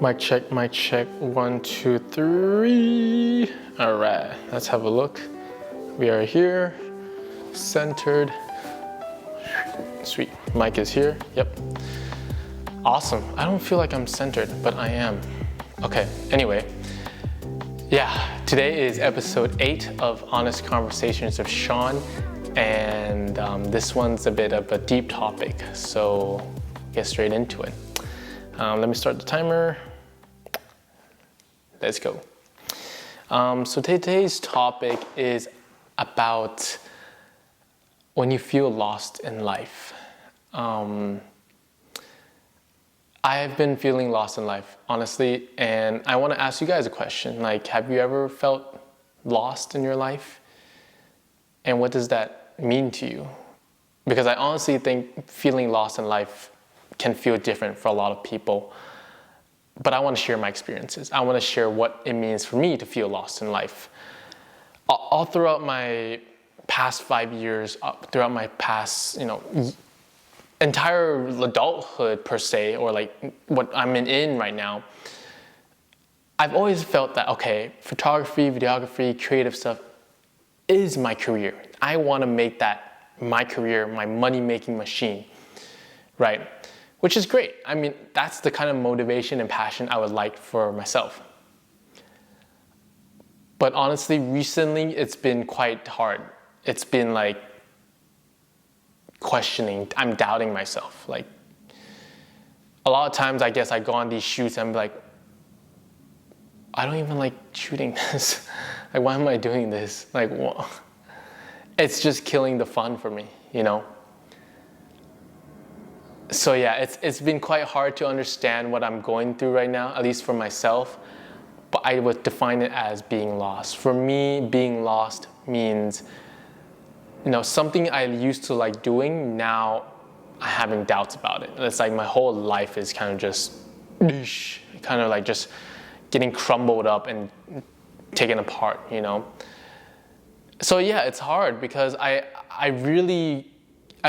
Mic check, mic check. 1, 2, 3. All right, let's have a look. We are here, centered. Sweet, mic is here. Yep. Awesome. I don't feel like I'm centered, but I am. Okay, anyway. Yeah, today is episode 8 of Honest Conversations with Sean. And this one's a bit of a deep topic, so get straight into it. Let me start the timer. Let's go. So today's topic is about when you feel lost in life. I have been feeling lost in life, honestly, and I want to ask you guys a question. Like, have you ever felt lost in your life? And what does that mean to you? Because I honestly think feeling lost in life can feel different for a lot of people. But I want to share my experiences. I want to share what it means for me to feel lost in life. All throughout my past 5 years, throughout my past, entire adulthood per se, or like what I'm in right now, I've always felt that, okay, photography, videography, creative stuff is my career. I want to make that my career, my money-making machine, right? Which is great. I mean, that's the kind of motivation and passion I would like for myself. But honestly, recently, it's been quite hard. It's been like questioning, I'm doubting myself. Like, a lot of times, I guess I go on these shoots and I'm like, I don't even like shooting this. Like, why am I doing this? Like, well, it's just killing the fun for me, So yeah, it's been quite hard to understand what I'm going through right now, at least for myself, but I would define it as being lost. For me, being lost means, something I used to like doing, now I'm having doubts about it. It's like my whole life is kind of just getting crumbled up and taken apart, So yeah, it's hard because I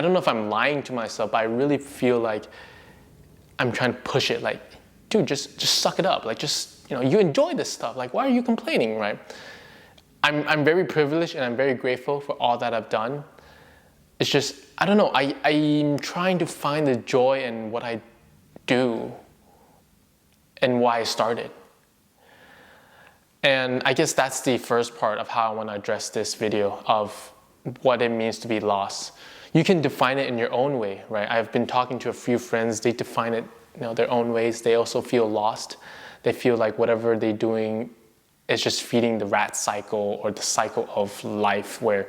don't know if I'm lying to myself, but I really feel like I'm trying to push it. Like, dude, just suck it up. Like, you enjoy this stuff. Like, why are you complaining, right? I'm very privileged and I'm very grateful for all that I've done. It's just, I don't know. I'm trying to find the joy in what I do and why I started. And I guess that's the first part of how I want to address this video of what it means to be lost. You can define it in your own way, right? I've been talking to a few friends, they define it, their own ways. They also feel lost. They feel like whatever they're doing is just feeding the rat cycle or the cycle of life where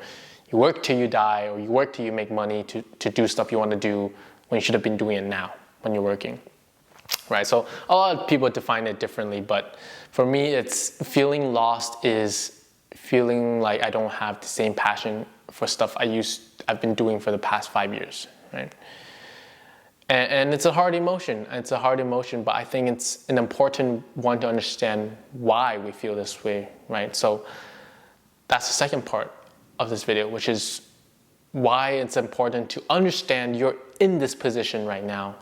you work till you die or you work till you make money to do stuff you want to do when you should have been doing it now when you're working, right? So a lot of people define it differently, but for me, it's feeling lost is feeling like I don't have the same passion for stuff I've been doing for the past 5 years, right? And it's a hard emotion. But I think it's an important one to understand why we feel this way, right? So that's the second part of this video, which is why it's important to understand you're in this position right now.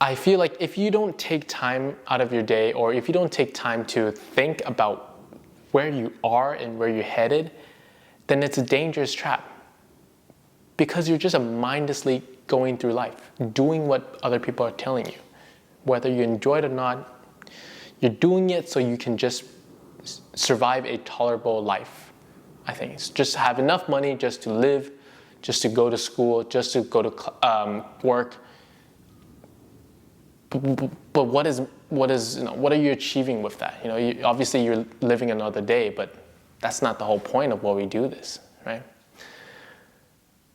I feel like if you don't take time out of your day, or if you don't take time to think about where you are and where you're headed, then it's a dangerous trap. Because you're just mindlessly going through life, doing what other people are telling you. Whether you enjoy it or not, you're doing it so you can just survive a tolerable life. I think it's just have enough money just to live, just to go to school, just to go to work. But what are you achieving with that? Obviously you're living another day, but that's not the whole point of why we do this, right?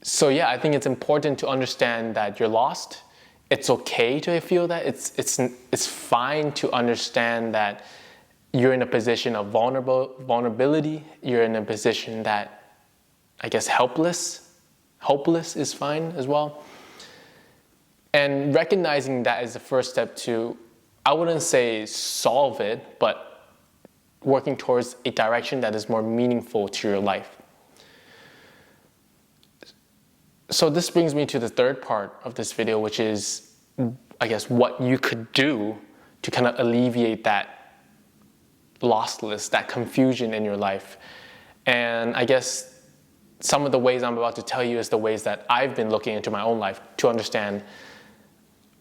So yeah, I think it's important to understand that you're lost. It's okay to feel that. It's fine to understand that you're in a position of vulnerability. You're in a position that, I guess, hopeless is fine as well. And recognizing that is the first step to, I wouldn't say solve it, but working towards a direction that is more meaningful to your life. So this brings me to the third part of this video, which is, I guess, what you could do to kind of alleviate that lostness, that confusion in your life. And I guess some of the ways I'm about to tell you is the ways that I've been looking into my own life to understand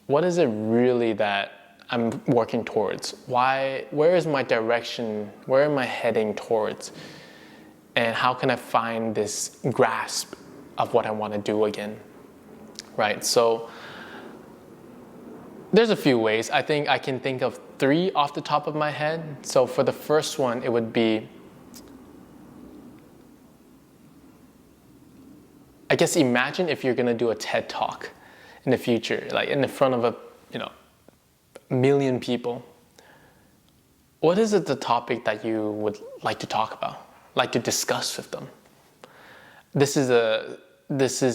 what is it really that I'm working towards? Where is my direction? Where am I heading towards? And how can I find this grasp of what I want to do again, right? So there's a few ways. I think I can think of 3 off the top of my head. So for the first one, it would be, I guess, imagine if you're going to do a TED Talk in the future, like in front of a million people. What is it the topic that you would like to talk about, like to discuss with them? This is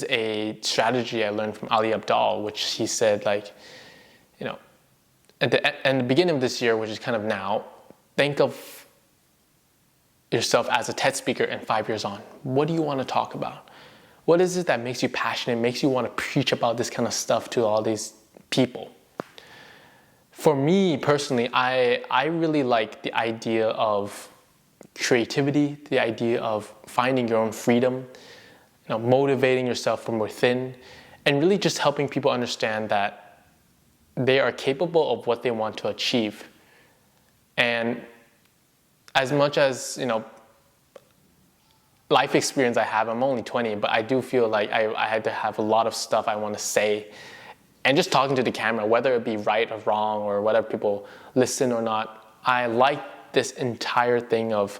a strategy I learned from Ali Abdaal, which he said, like, at the beginning of this year, which is kind of now, think of yourself as a TED speaker and 5 years on. What do you want to talk about? What is it that makes you passionate, makes you want to preach about this kind of stuff to all these people? For me personally, I really like the idea of creativity, the idea of finding your own freedom, motivating yourself from within, and really just helping people understand that they are capable of what they want to achieve. And as much as, life experience I have, I'm only 20, but I do feel like I had to have a lot of stuff I want to say. And just talking to the camera, whether it be right or wrong or whether people listen or not, I like this entire thing of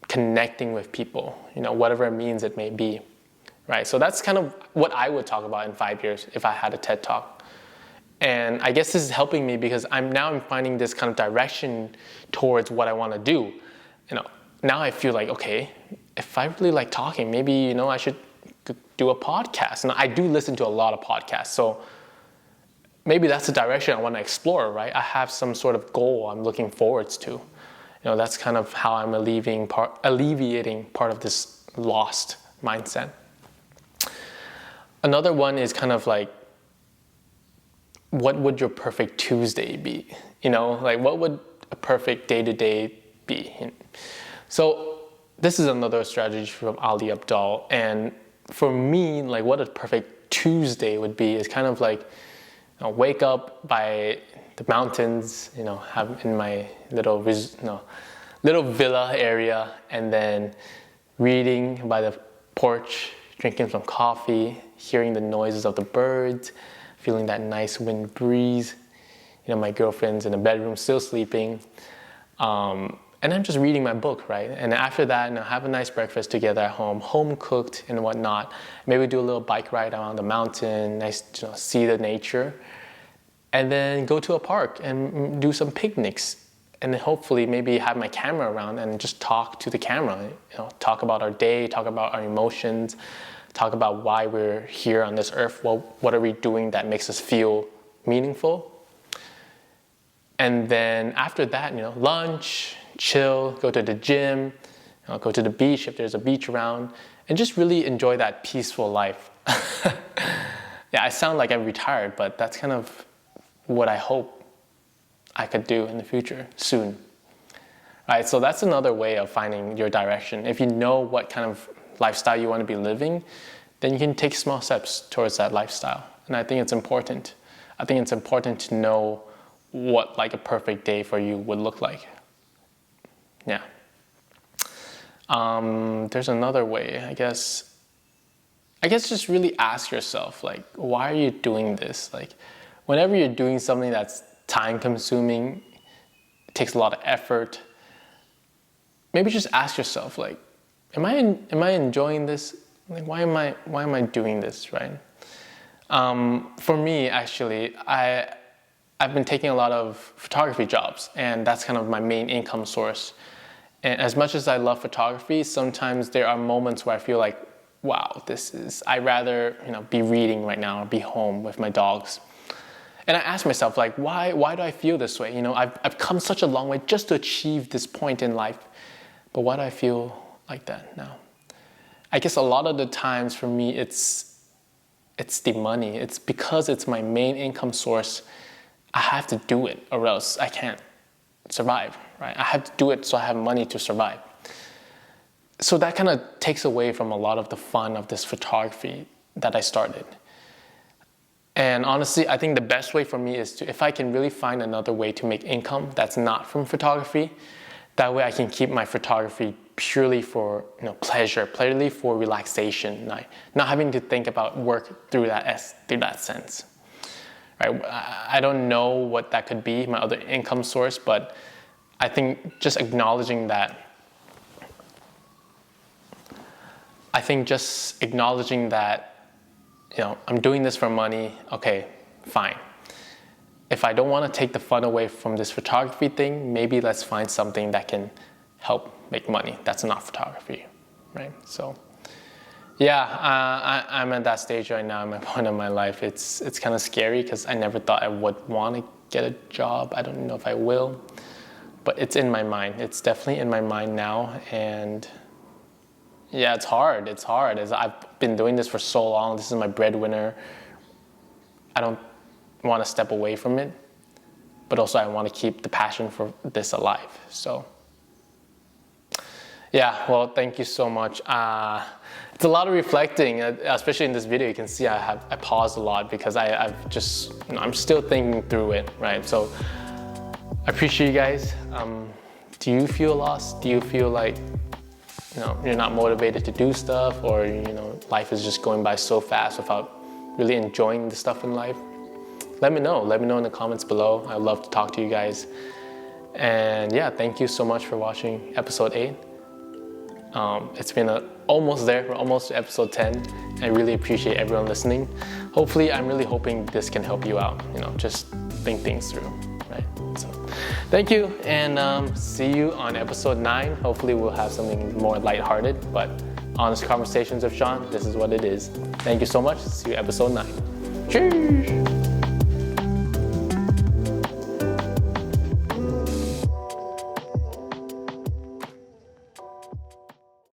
connecting with people, whatever it means it may be, right? So that's kind of what I would talk about in 5 years if I had a TED Talk. And I guess this is helping me because I'm finding this kind of direction towards what I want to do. Now I feel like, okay, if I really like talking, maybe, I should do a podcast. And I do listen to a lot of podcasts. So maybe that's the direction I want to explore, right? I have some sort of goal I'm looking forwards to. That's kind of how I'm alleviating part of this lost mindset. Another one is kind of like, what would your perfect Tuesday be? Like what would a perfect day-to-day be? So this is another strategy from Ali Abdaal. And for me, like what a perfect Tuesday would be is kind of like, wake up by the mountains, have in my little villa area, and then reading by the porch, drinking some coffee, hearing the noises of the birds, feeling that nice wind breeze. My girlfriend's in the bedroom still sleeping. And I'm just reading my book, right? And after that, have a nice breakfast together at home cooked and whatnot. Maybe do a little bike ride around the mountain, nice to see the nature. And then go to a park and do some picnics. And then hopefully maybe have my camera around and just talk to the camera. Talk about our day, talk about our emotions, talk about why we're here on this earth. Well, what are we doing that makes us feel meaningful? And then after that, lunch, chill, go to the gym, go to the beach if there's a beach around, and just really enjoy that peaceful life. Yeah, I sound like I'm retired, but that's kind of what I hope I could do in the future, soon. Right, so that's another way of finding your direction. If you know what kind of lifestyle you want to be living, then you can take small steps towards that lifestyle. And I think it's important. I think it's important to know what like a perfect day for you would look like. Yeah. There's another way, I guess just really ask yourself, like, why are you doing this? Like, whenever you're doing something that's time consuming, takes a lot of effort, maybe just ask yourself, like, am I enjoying this? Like, why am I doing this, right? For me, actually, I've been taking a lot of photography jobs, and that's kind of my main income source. And as much as I love photography, sometimes there are moments where I feel like, wow, I'd rather, be reading right now or be home with my dogs. And I ask myself, like, why do I feel this way? I've come such a long way just to achieve this point in life, but why do I feel like that now? I guess a lot of the times for me, it's the money. It's because it's my main income source. I have to do it or else I can't survive, right? I have to do it so I have money to survive. So that kind of takes away from a lot of the fun of this photography that I started. And honestly, I think the best way for me is to, if I can really find another way to make income that's not from photography, that way I can keep my photography purely for pleasure, purely for relaxation, not having to think about work through that sense. Right? I don't know what that could be, my other income source, but I think just acknowledging that, I'm doing this for money, okay, fine. If I don't want to take the fun away from this photography thing, maybe let's find something that can help make money that's not photography, right? So yeah, I'm at that stage right now, at my point of my life. It's kind of scary because I never thought I would want to get a job. I don't know if I will, but it's in my mind. It's definitely in my mind now, and yeah, it's hard. It's hard. As I've been doing this for so long, this is my breadwinner. I don't want to step away from it, but also I want to keep the passion for this alive. So yeah, well, thank you so much. It's a lot of reflecting, especially in this video. You can see I paused a lot because I'm still thinking through it, right? So I appreciate you guys. Do you feel lost? Do you feel like you're not motivated to do stuff, or life is just going by so fast without really enjoying the stuff in life? Let me know in the comments below. I'd love to talk to you guys. And yeah, thank you so much for watching episode 8. It's been almost there. We're almost to episode 10. I really appreciate everyone listening. Hopefully, I'm really hoping this can help you out. Just think things through, right? So thank you, and see you on episode 9. Hopefully we'll have something more lighthearted, but honest conversations with Sean, this is what it is. Thank you so much. See you episode 9. Cheers!